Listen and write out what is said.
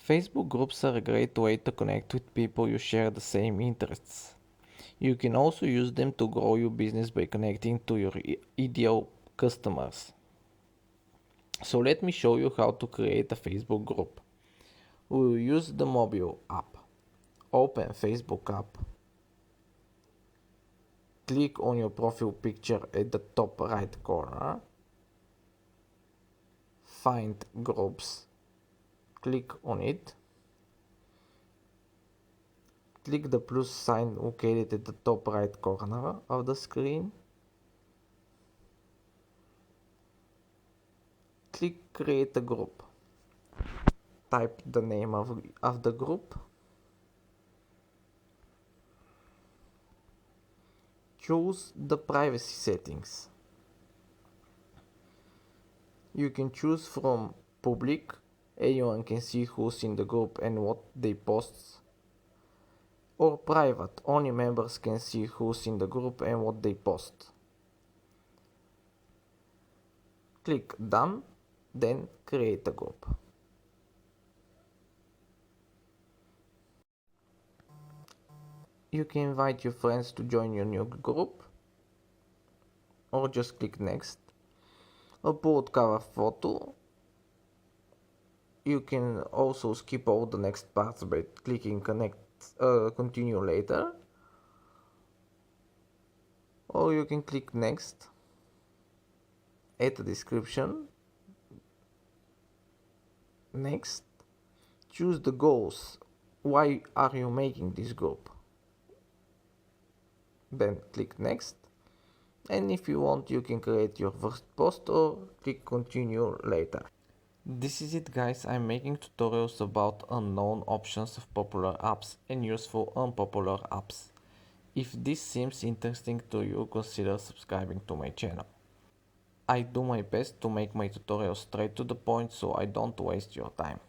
Facebook groups are a great way to connect with people you share the same interests. You can also use them to grow your business by connecting to your ideal customers. So let me show you how to create a Facebook group. We will use the mobile app. Open Facebook app. Click on your profile picture at the top right corner. Find groups. Click on it. Click the plus sign located at the top right corner of the screen. Click create a group. Type the name of the group. Choose the privacy settings. You can choose from public, anyone can see who's in the group and what they post, or private, only members can see who's in the group and what they post. Click done, then create a group. You can invite your friends to join your new group, or just click next. Upload cover photo. You can also skip all the next parts by clicking continue later, or you can click next. Add a description. Next, choose the goals. Why are you making this group? Then click next. And if you want, you can create your first post or click continue later. This is it, guys. I'm making tutorials about unknown options of popular apps and useful unpopular apps. If this seems interesting to you, consider subscribing to my channel. I do my best to make my tutorials straight to the point so I don't waste your time.